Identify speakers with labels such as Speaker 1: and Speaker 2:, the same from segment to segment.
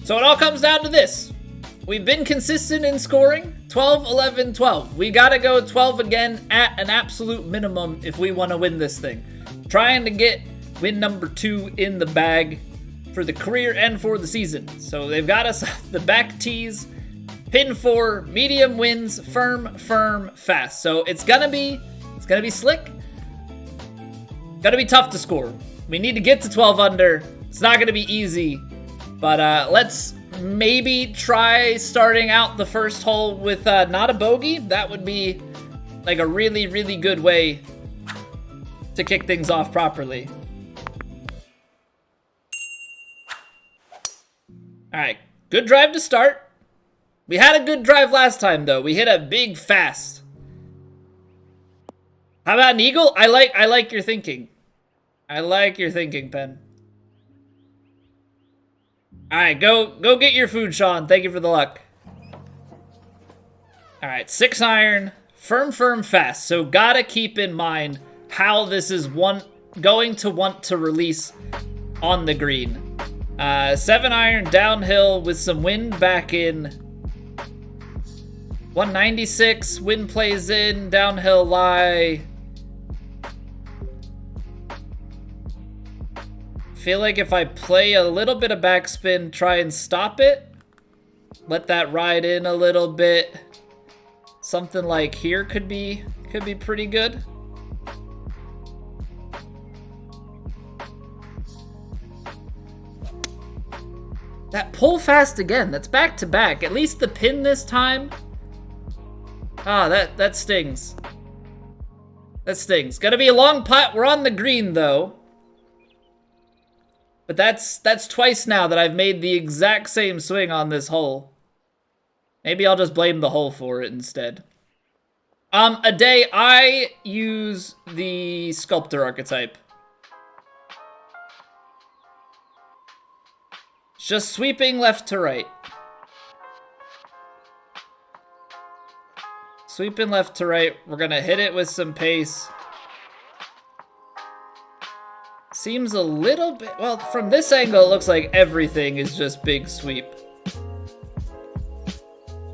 Speaker 1: So it all comes down to this. We've been consistent in scoring, 12, 11, 12. We gotta go 12 again at an absolute minimum if we want to win this thing. Trying to get win number 2 in the bag for the career and for the season. So they've got us the back tees, pin 4, medium wins, firm, fast. So it's gonna be slick. Gonna be tough to score. We need to get to 12 under. It's not gonna be easy, but let's maybe try starting out the first hole with not a bogey. That would be like a really, really good way to kick things off properly. All right, good drive to start. We had a good drive last time though. We hit a big fast. How about an eagle? I like your thinking. I like your thinking, Pen. All right, go get your food, Sean. Thank you for the luck. All right, 6 iron, firm, fast. So gotta keep in mind how this is going to want to release on the green. 7 iron downhill with some wind back in. 196, wind plays in, downhill lie. Feel like if I play a little bit of backspin, try and stop it, let that ride in a little bit. Something like here could be pretty good. That pull fast again. That's back to back. At least the pin this time. Ah, that stings. That stings. Gonna be a long putt. We're on the green though. But that's twice now that I've made the exact same swing on this hole. Maybe I'll just blame the hole for it instead. A day I use the sculptor archetype. Just sweeping left to right. Sweeping left to right. We're gonna hit it with some pace. Seems a little bit, well, from this angle, it looks like everything is just big sweep.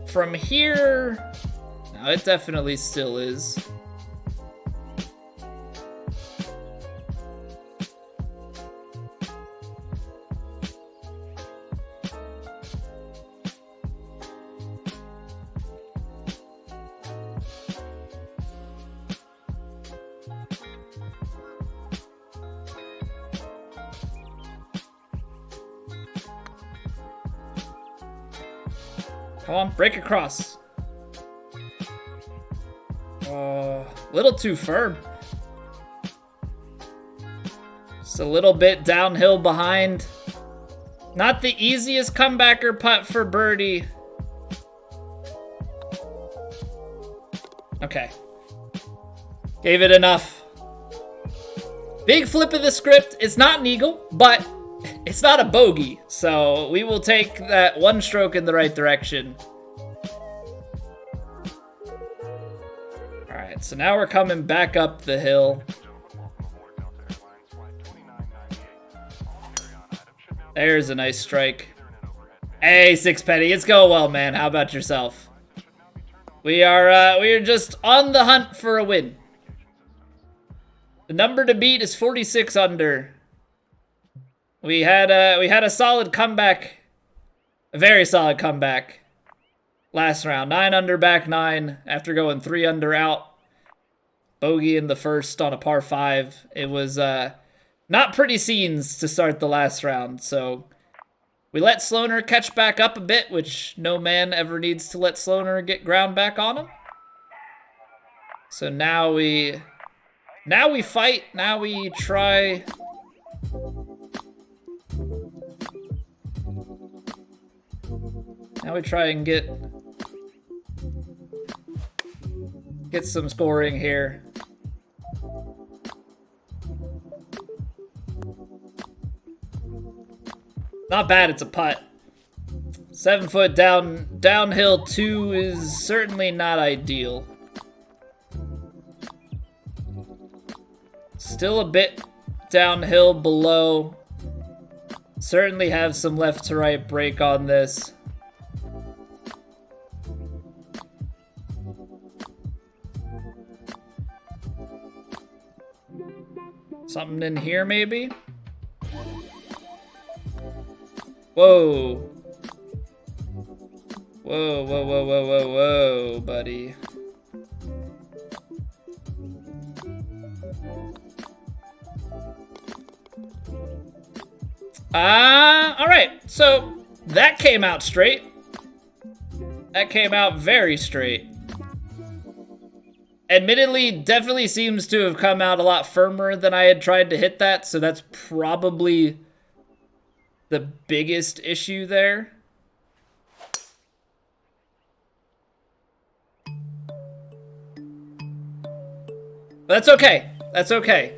Speaker 1: From here, no, it definitely still is. Come on, break across. Little too firm. Just a little bit downhill behind. Not the easiest comebacker putt for birdie. Okay. Gave it enough. Big flip of the script. It's not an eagle, but it's not a bogey, so we will take that one stroke in the right direction. All right, so now we're coming back up the hill. There's a nice strike. Hey, Sixpenny, it's going well, man. How about yourself? We are just on the hunt for a win. The number to beat is 46 under. We had a solid comeback, a very solid comeback last round. 9 under, back 9 after going 3 under out. Bogey in the first on a par 5. It was not pretty scenes to start the last round. So we let Sloaner catch back up a bit, which no man ever needs to let Sloaner get ground back on him. So now we fight. Now we try. Now we try and get some scoring here. Not bad, it's a putt. 7 foot downhill 2 is certainly not ideal. Still a bit downhill below. Certainly have some left to right break on this. Something in here, maybe? Whoa. Whoa, whoa, whoa, whoa, whoa, whoa, buddy. All right. So that came out straight. That came out very straight. Admittedly, definitely seems to have come out a lot firmer than I had tried to hit that, so that's probably the biggest issue there. But that's okay. That's okay.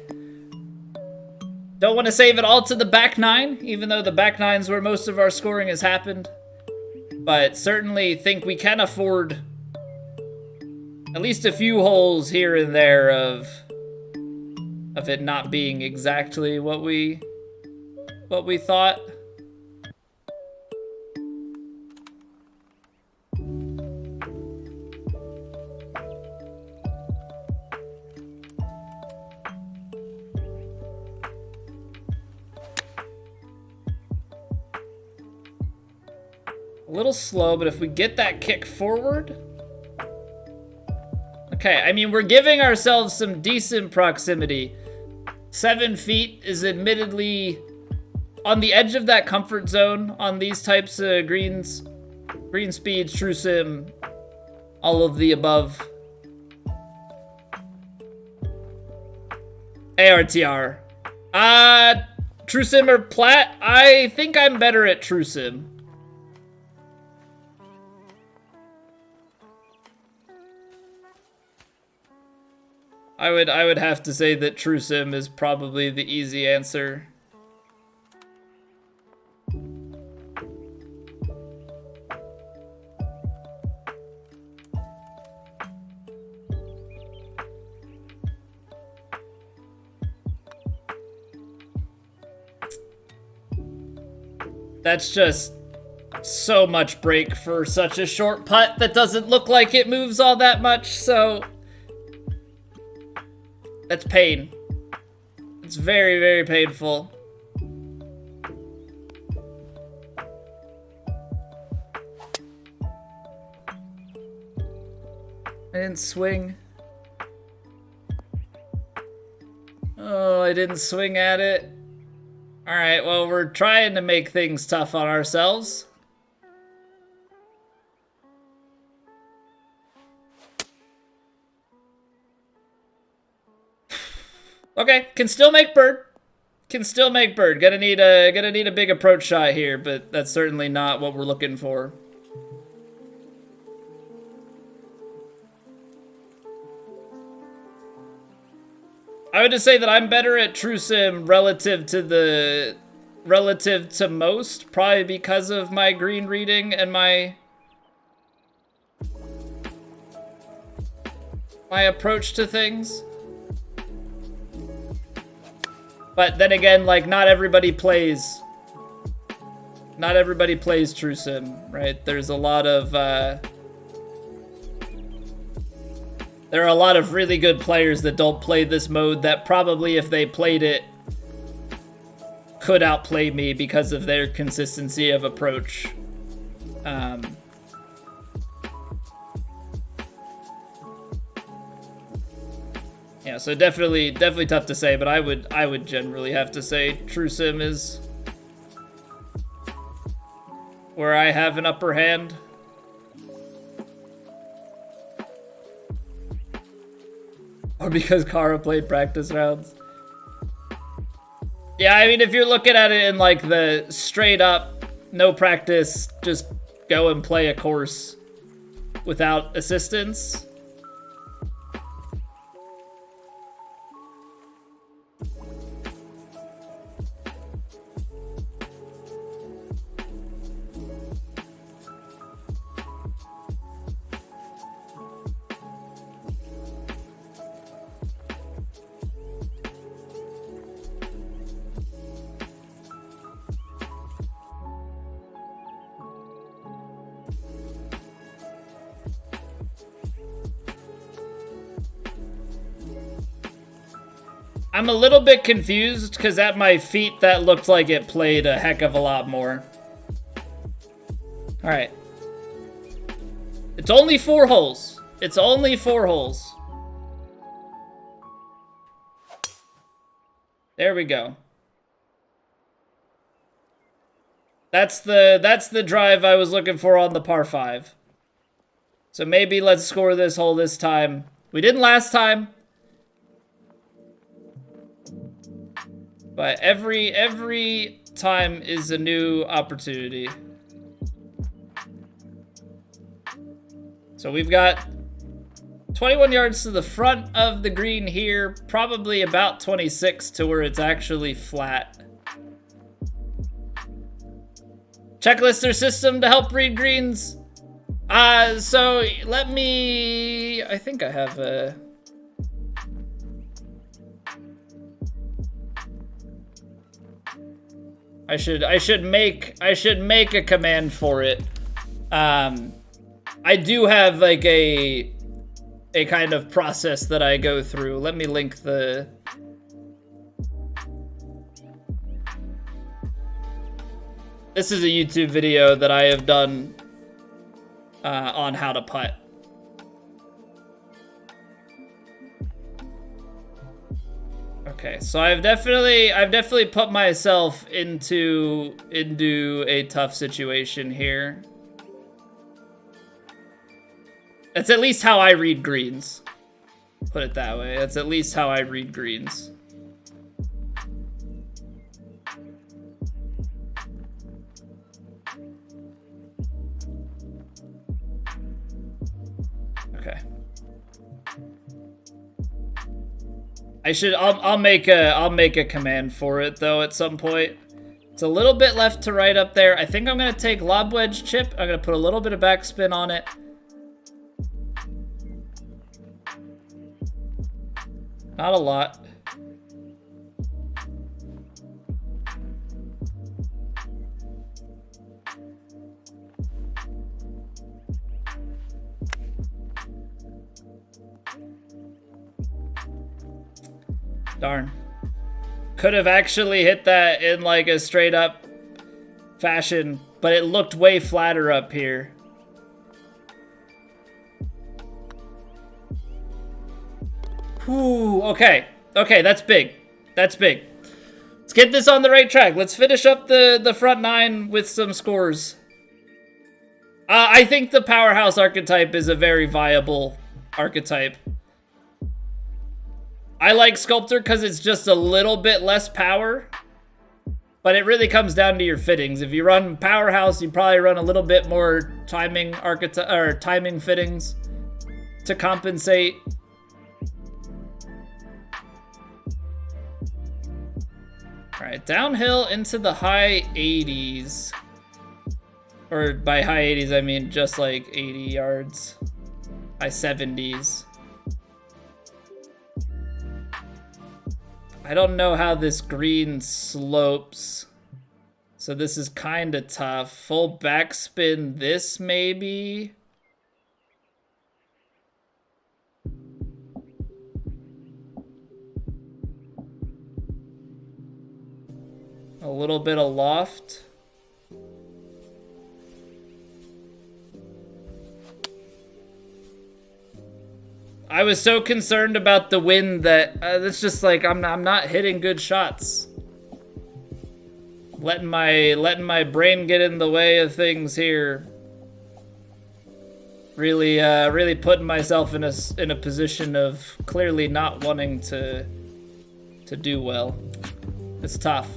Speaker 1: Don't want to save it all to the back nine, even though the back nine's where most of our scoring has happened. But certainly think we can afford at least a few holes here and there of it not being exactly what we thought. A little slow, but if we get that kick forward. Okay, I mean, we're giving ourselves some decent proximity. 7 feet is admittedly on the edge of that comfort zone on these types of greens. Green speeds, True Sim, all of the above. ARTR. True Sim or Plat? I think I'm better at True Sim. I would have to say that True Sim is probably the easy answer. That's just so much break for such a short putt that doesn't look like it moves all that much, so that's pain. It's very, very painful. I didn't swing. Oh, I didn't swing at it. All right, well, we're trying to make things tough on ourselves. Okay, can still make bird. Can still make bird. Gonna need a big approach shot here, but that's certainly not what we're looking for. I would just say that I'm better at True Sim relative to most, probably because of my green reading and my approach to things. But then again, like, not everybody plays True Sim, right? There's a lot of there are a lot of really good players that don't play this mode that probably, if they played it, could outplay me because of their consistency of approach. Yeah, so definitely tough to say, but I would generally have to say True Sim is where I have an upper hand. Or because Kara played practice rounds. Yeah, I mean, if you're looking at it in like the straight up, no practice, just go and play a course without assistance. I'm a little bit confused because at my feet that looked like it played a heck of a lot more. All right. It's only 4 holes. It's only 4 holes. There we go. That's the drive I was looking for on the par 5. So maybe let's score this hole this time. We didn't last time. But every time is a new opportunity. So we've got 21 yards to the front of the green here, probably about 26 to where it's actually flat. Checklist or system to help read greens. So let me, I think I have a, I should make a command for it. I do have like a kind of process that I go through. Let me link the, this is a YouTube video that I have done on how to putt. Okay, so I've definitely put myself into a tough situation here. That's at least how I read greens. Put it that way. That's at least how I read greens. Okay. I'll make a command for it though at some point. It's a little bit left to right up there. I think I'm gonna take lob wedge chip. I'm gonna put a little bit of backspin on it. Not a lot. Darn. Could have actually hit that in like a straight up fashion, but it looked way flatter up here. Whew, okay. Okay, that's big. That's big. Let's get this on the right track. Let's finish up the front 9 with some scores. I think the powerhouse archetype is a very viable archetype. I like Sculptor because it's just a little bit less power, but it really comes down to your fittings. If you run Powerhouse, you probably run a little bit more timing fittings to compensate. All right, downhill into the high 80s. Or by high 80s, I mean just like 80 yards. High 70s. I don't know how this green slopes, so this is kind of tough. Full backspin this, maybe? A little bit of loft. I was so concerned about the wind that it's just like I'm not hitting good shots. Letting my brain get in the way of things here. Really putting myself in a position of clearly not wanting to do well. It's tough.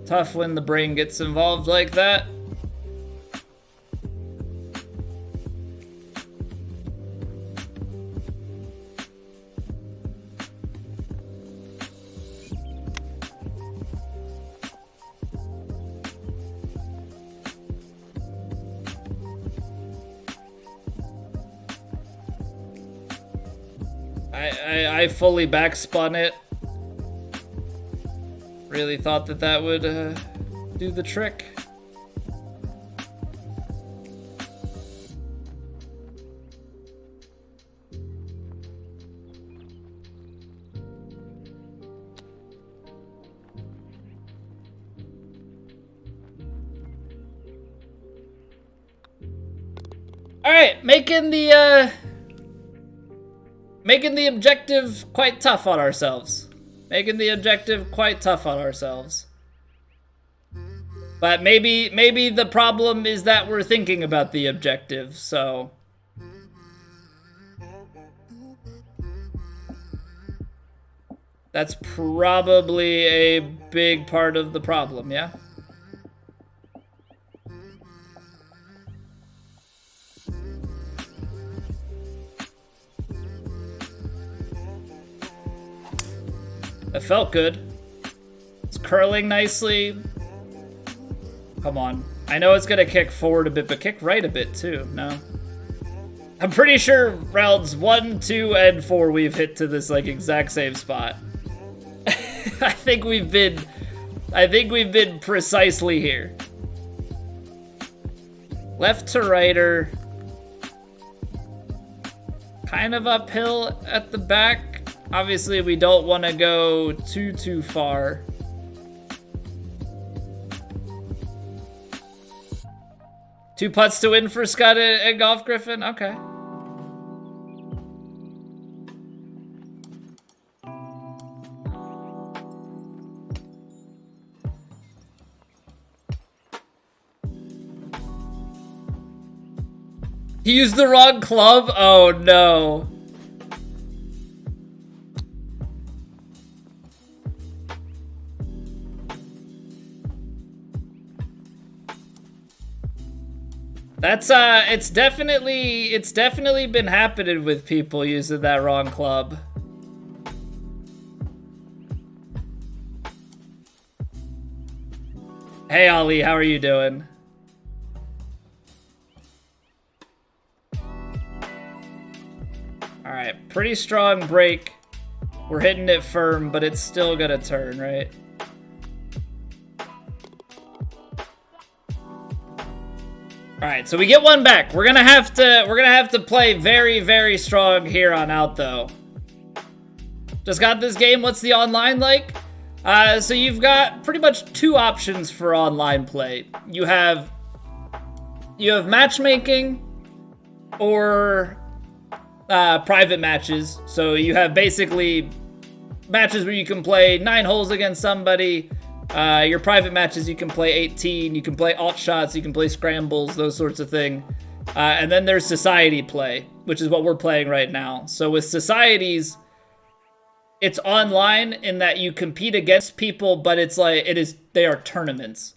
Speaker 1: Tough when the brain gets involved like that. I fully backspun it. Really thought that would do the trick. All right, making the objective quite tough on ourselves. Making the objective quite tough on ourselves. But maybe the problem is that we're thinking about the objective, so. That's probably a big part of the problem, yeah? That felt good. It's curling nicely. Come on. I know it's gonna kick forward a bit, but kick right a bit too, no? I'm pretty sure rounds 1, 2, and 4 we've hit to this like exact same spot. I think we've been precisely here. Left to righter. Kind of uphill at the back. Obviously, we don't want to go too far. Two putts to win for Scott and Golf Griffin? Okay. He used the wrong club? Oh no. That's it's definitely been happening with people using that wrong club. Hey Ollie, how are you doing? All right, pretty strong break. We're hitting it firm, but it's still gonna turn, right? All right, so we get one back. We're gonna have to play very strong here on out though. Just got this game. What's the online like? So you've got pretty much two options for online play. You have matchmaking or private matches. So you have basically matches where you can play 9 holes against somebody. Your private matches, you can play 18, you can play alt shots, you can play scrambles, those sorts of thing. And then there's society play, which is what we're playing right now. So with societies, it's online in that you compete against people, but they are tournaments.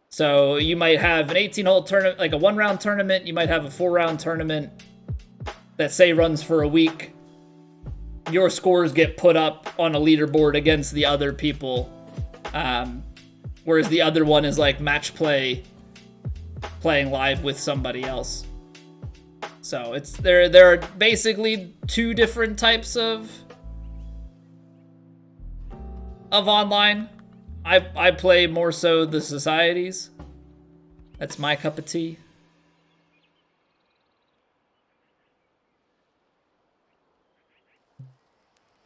Speaker 1: So you might have an 18-hole tournament, like a 1-round tournament. You might have a 4-round tournament that say runs for a week. Your scores get put up on a leaderboard against the other people. Whereas the other one is like match play, playing live with somebody else. So there are basically two different types of online. I play more so the societies. That's my cup of tea.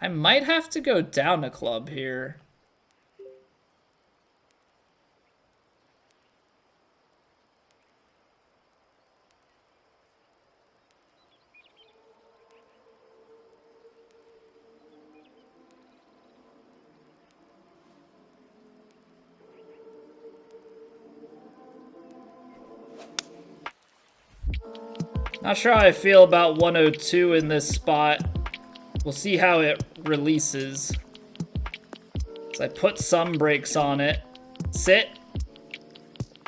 Speaker 1: I might have to go down a club here. Not sure how I feel about 102 in this spot. We'll see how it releases. So I put some brakes on it. Sit.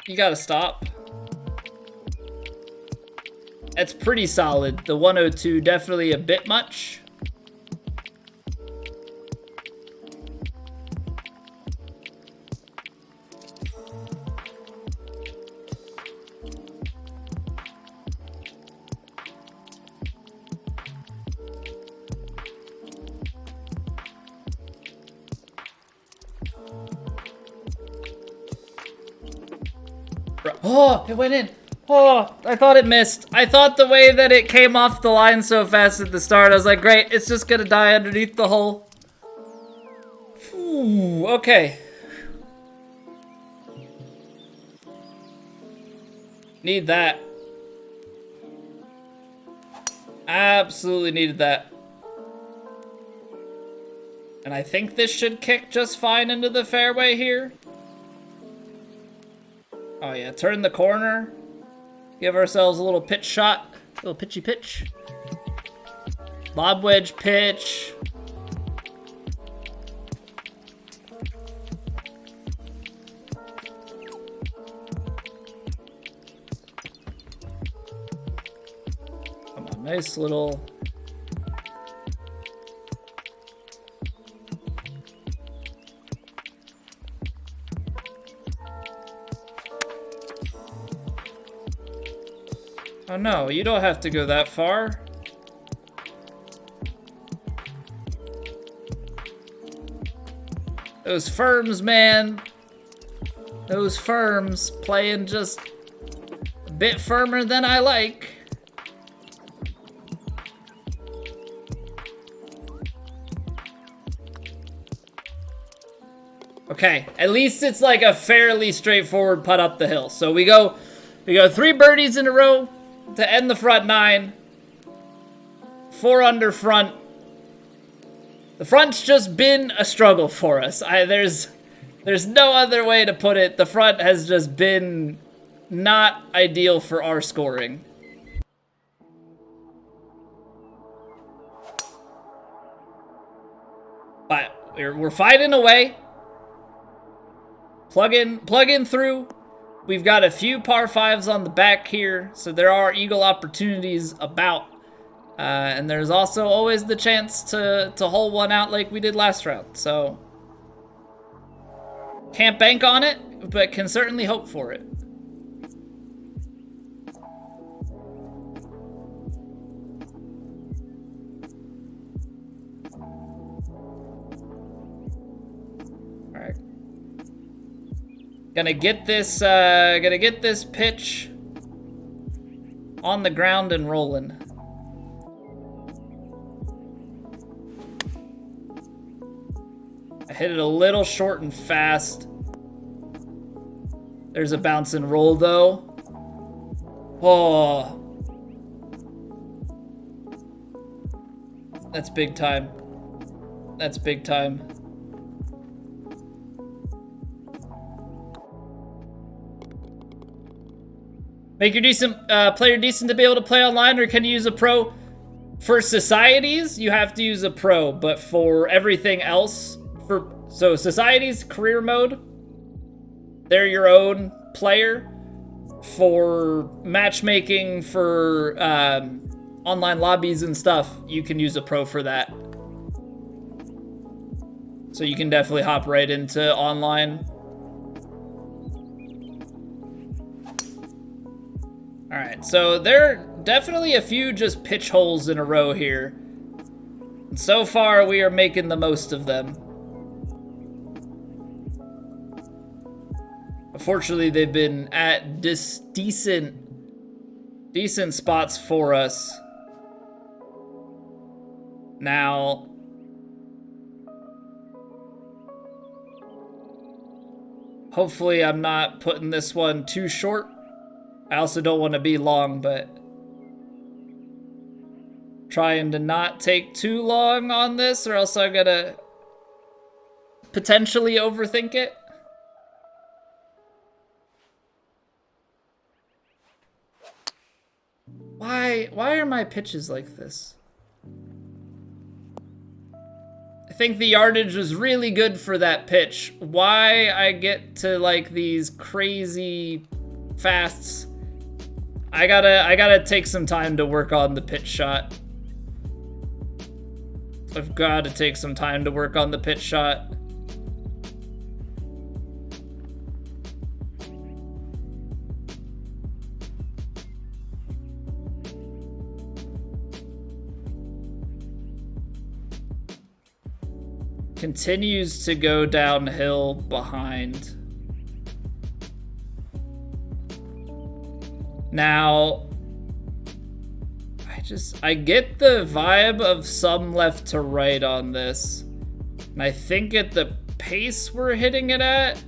Speaker 1: You gotta stop. That's pretty solid. The 102 definitely a bit much. Oh, it went in. Oh, I thought it missed. I thought the way that it came off the line so fast at the start, I was like, great, it's just gonna die underneath the hole. Ooh, okay. Need that. Absolutely needed that. And I think this should kick just fine into the fairway here. Oh yeah, turn the corner. Give ourselves a little pitch shot. A little pitchy pitch. Lob wedge pitch. Come on, nice little... Oh no, you don't have to go that far. Those firms, man. Those firms playing just a bit firmer than I like. Okay, at least it's like a fairly straightforward putt up the hill. So we go 3 birdies in a row to end the front 9. 4 under front. The front's just been a struggle for us. There's no other way to put it. The front has just been not ideal for our scoring. But we're fighting away. Plug in through. We've got a few par 5s on the back here, so there are eagle opportunities about. And there's also always the chance to hole one out like we did last round. So, can't bank on it, but can certainly hope for it. Alright. Gonna get this pitch on the ground and rolling. I hit it a little short and fast. There's a bounce and roll though. Oh. That's big time. That's big time. Make your player decent to be able to play online, or can you use a pro? For societies, you have to use a pro, but for everything else, so societies, career mode, they're your own player. For matchmaking, for online lobbies and stuff, you can use a pro for that. So you can definitely hop right into online. Alright, so there are definitely a few just pitch holes in a row here. And so far, we are making the most of them. Unfortunately, they've been at decent spots for us. Now, hopefully I'm not putting this one too short. I also don't want to be long, but trying to not take too long on this, or else I'm gonna potentially overthink it. Why are my pitches like this? I think the yardage was really good for that pitch. Why I get to like these crazy fasts? I gotta take some time to work on the pitch shot. I've got to take some time to work on the pitch shot. Continues to go downhill behind. Now, I get the vibe of some left to right on this. And I think at the pace we're hitting it at,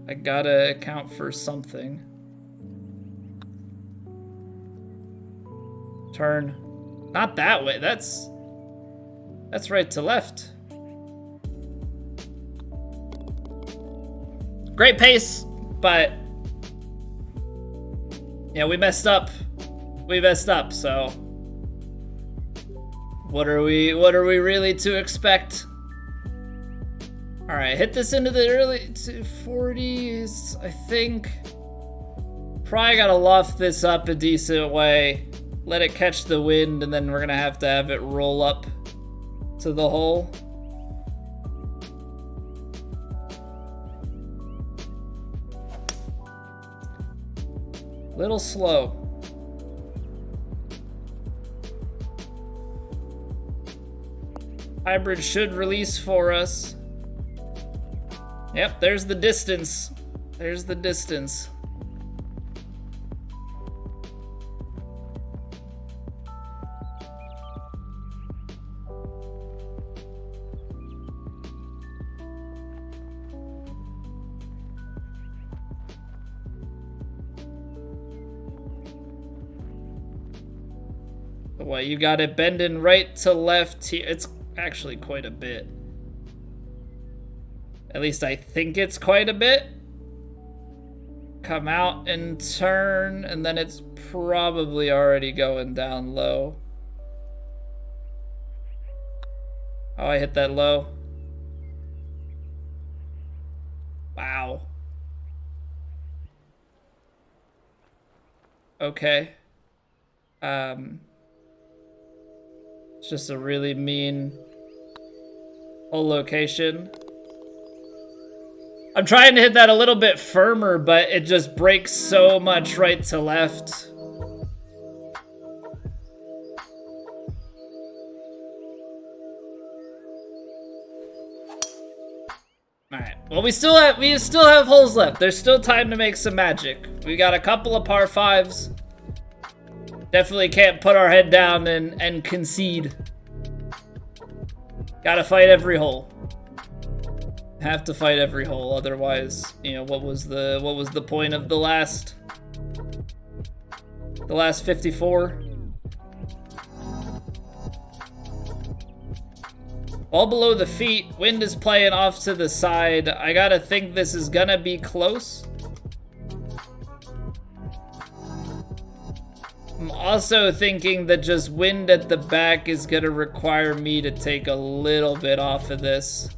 Speaker 1: I gotta account for something. Turn. Not that way. That's right to left. Great pace, but yeah, we messed up. We messed up, so what are we really to expect? All right, hit this into the early 40s, I think. Probably gotta loft this up a decent way, let it catch the wind, and then we're gonna have to have it roll up to the hole. Little slow. Hybrid should release for us. Yep, there's the distance. There's the distance. What, you got it bending right to left here? It's actually quite a bit. At least I think it's quite a bit. Come out and turn, and then it's probably already going down low. Oh, I hit that low. Wow. Okay. It's just a really mean hole location. I'm trying to hit that a little bit firmer, but it just breaks so much right to left. Alright, well we still have holes left. There's still time to make some magic. We got a couple of par fives. Definitely can't put our head down and concede. Gotta fight every hole. Have to fight every hole, otherwise, you know, what was the point of the last 54? All below the feet, wind is playing off to the side. I gotta think this is gonna be close. I'm also thinking that just wind at the back is gonna require me to take a little bit off of this.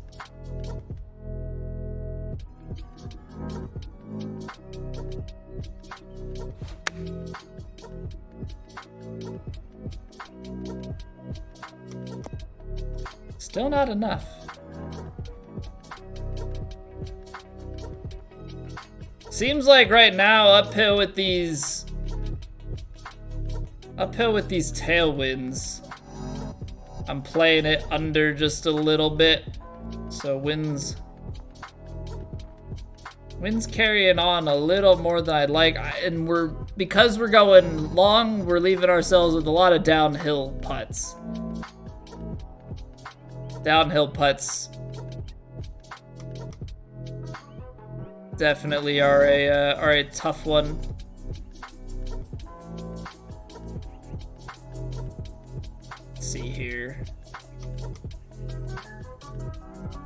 Speaker 1: Still not enough. Seems like right now uphill with these tailwinds, I'm playing it under just a little bit, so wind's carrying on a little more than I'd like, and because we're going long, we're leaving ourselves with a lot of downhill putts. Downhill putts definitely are a tough one. Let's see here.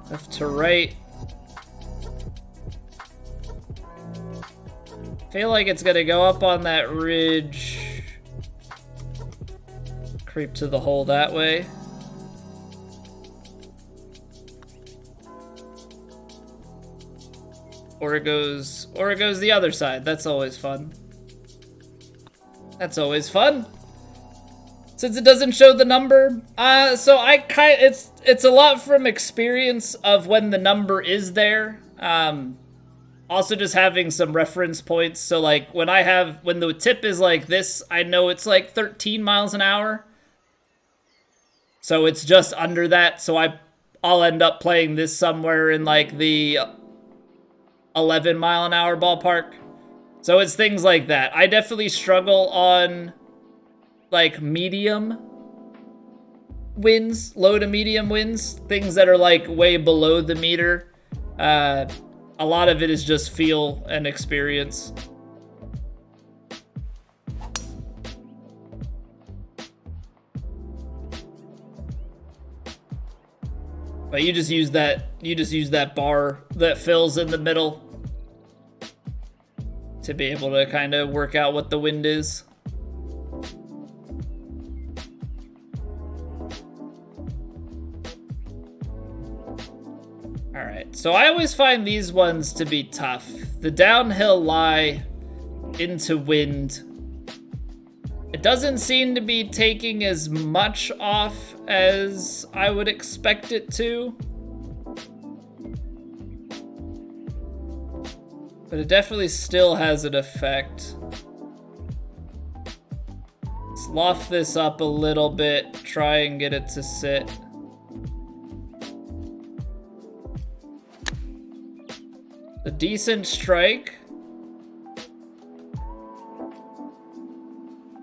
Speaker 1: Left to right. Feel like it's gonna go up on that ridge. Creep to the hole that way. Or it goes the other side. That's always fun. That's always fun. Since it doesn't show the number, so it's a lot from experience of when the number is there. Also just having some reference points. So like when the tip is like this, I know it's like 13 miles an hour. So it's just under that. So I'll end up playing this somewhere in like the 11 mile an hour ballpark. So it's things like that. I definitely struggle on like medium winds, low to medium winds, things that are like way below the meter. A lot of it is just feel and experience. But you just use that bar that fills in the middle to be able to kind of work out what the wind is. All right, so I always find these ones to be tough. The downhill lie into wind. It doesn't seem to be taking as much off as I would expect it to. But it definitely still has an effect. Let's loft this up a little bit, try and get it to sit. A decent strike.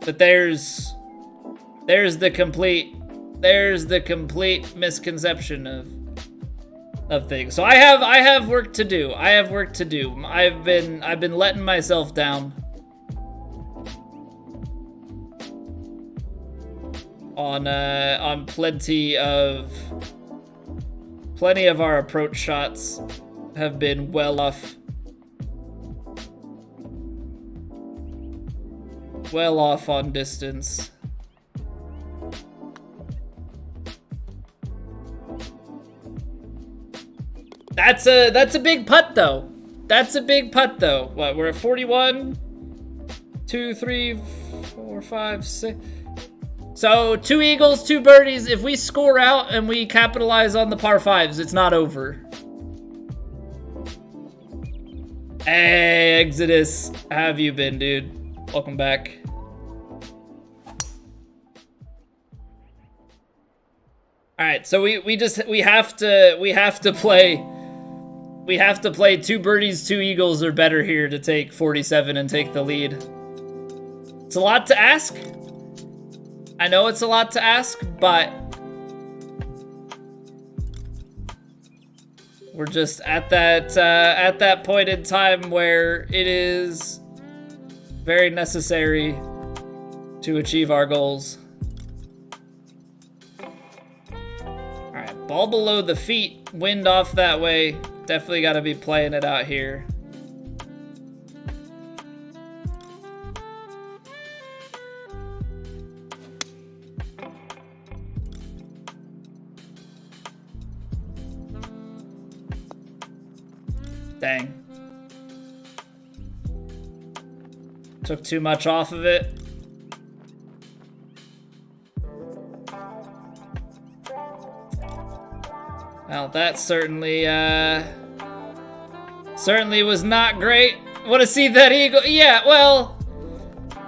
Speaker 1: But there's the complete misconception of things. So I have work to do. I've been letting myself down on plenty of our approach shots have been well off on distance. That's a big putt though. That's a big putt though. What, we're at 41, 2, 3, 4, 5, 6. So 2 eagles, 2 birdies. If we score out and we capitalize on the par 5s, it's not over. Hey, Exodus, how have you been, dude? Welcome back. All right, so we have to play 2 birdies, 2 eagles or better here to take 47 and take the lead. It's a lot to ask. I know it's a lot to ask, but we're just at that point in time where it is very necessary to achieve our goals. All right, ball below the feet, wind off that way. Definitely got to be playing it out here. Dang. Took too much off of it. Well, that certainly was not great. Want to see that eagle? Yeah, well,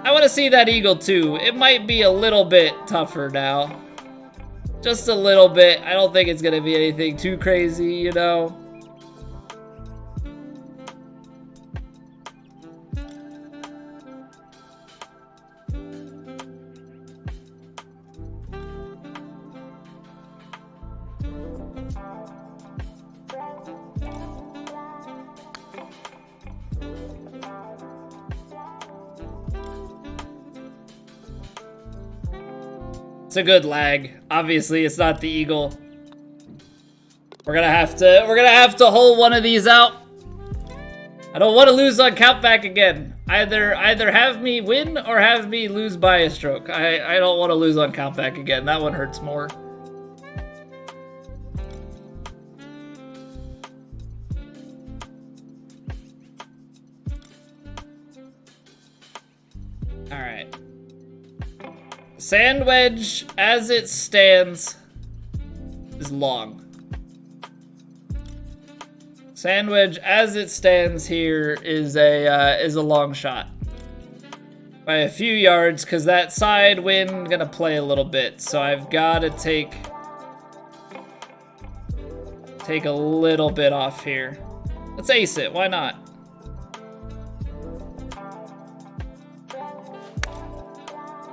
Speaker 1: I want to see that eagle too. It might be a little bit tougher now. Just a little bit. I don't think it's going to be anything too crazy, you know. It's a good lag. Obviously, it's not the eagle. We're gonna have to hold one of these out. I don't want to lose on countback again. Either have me win or have me lose by a stroke. I don't want to lose on countback again. That one hurts more. All right. Sand wedge, as it stands, is long. Sand wedge, as it stands here, is a long shot by a few yards, because that side wind gonna play a little bit. So I've got to take a little bit off here. Let's ace it. Why not?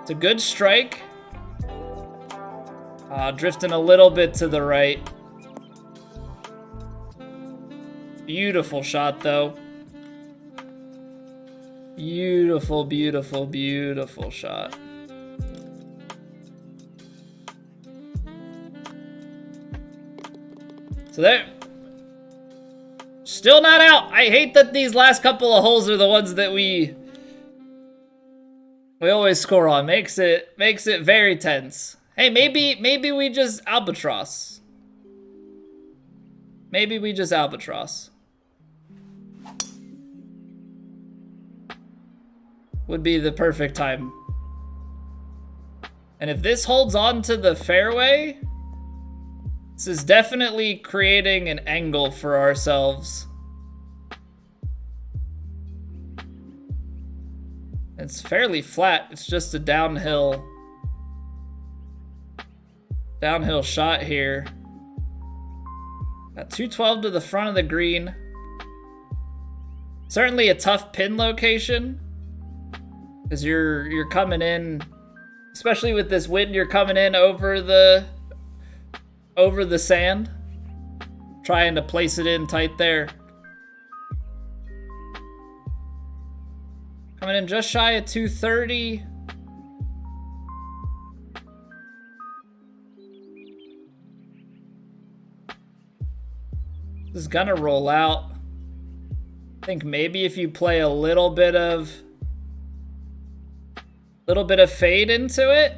Speaker 1: It's a good strike. Drifting a little bit to the right. Beautiful shot, though. Beautiful, beautiful, beautiful shot. So they're still not out. I hate that these last couple of holes are the ones that we always score on. Makes it very tense. Hey, maybe we just albatross. Maybe we just albatross. Would be the perfect time. And if this holds on to the fairway, this is definitely creating an angle for ourselves. It's fairly flat. It's just a downhill shot here. Got 212 to the front of the green. Certainly a tough pin location, because you're coming in, especially with this wind, you're coming in over the sand, trying to place it in tight there. Coming in just shy of 230. This is gonna roll out. I think maybe if you play a little bit of fade into it.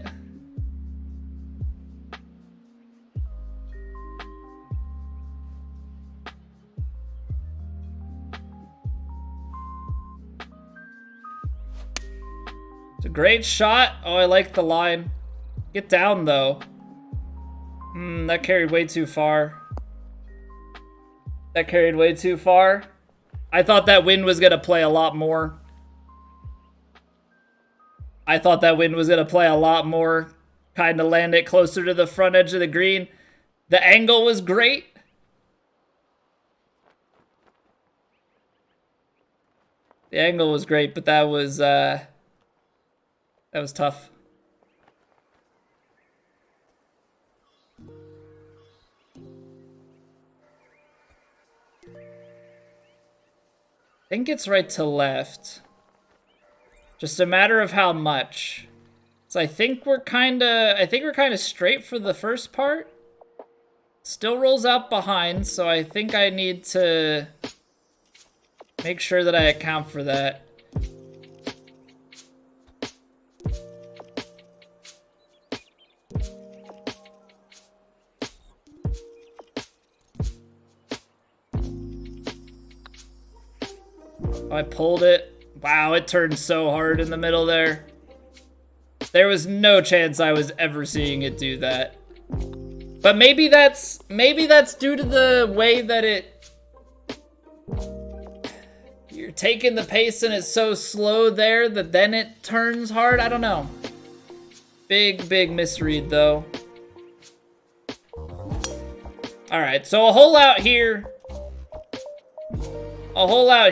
Speaker 1: It's a great shot. Oh, I like the line. Get down though. That carried way too far. That carried way too far. I thought that wind was gonna play a lot more. Kind of land it closer to the front edge of the green. The angle was great. The angle was great, but that was tough. I think it's right to left. Just a matter of how much. So I think we're kind of straight for the first part. Still rolls out behind, so I think I need to make sure that I account for that. I pulled it. Wow, it turned so hard in the middle there. There was no chance I was ever seeing it do that. But maybe that's due to the way that you're taking the pace and it's so slow there that then it turns hard. I don't know. Big misread though. All right, so a hole out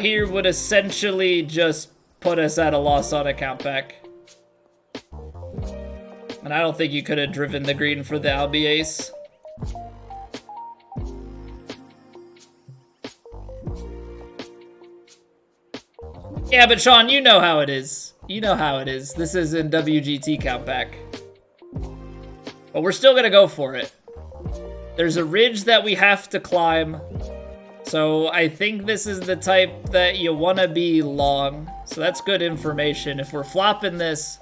Speaker 1: here would essentially just put us at a loss on account back. And I don't think you could have driven the green for the Albi ace. Yeah, but Sean, you know how it is. You know how it is. This is in WGT count back. But we're still gonna go for it. There's a ridge that we have to climb. So I think this is the type that you want to be long. So that's good information. If we're flopping this,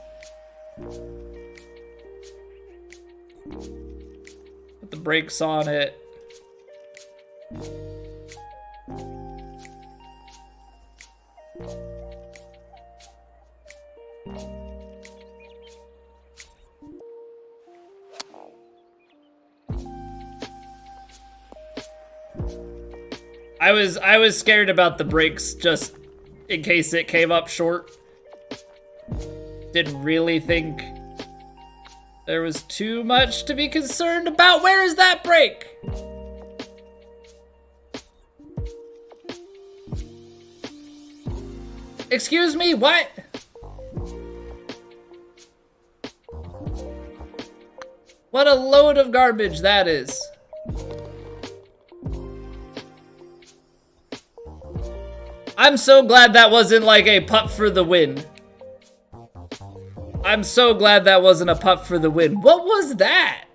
Speaker 1: put the brakes on it. I was scared about the brakes just in case it came up short. Didn't really think there was too much to be concerned about. Where is that brake? Excuse me, what? What a load of garbage that is. I'm so glad that wasn't like a putt for the win. I'm so glad that wasn't a putt for the win. What was that?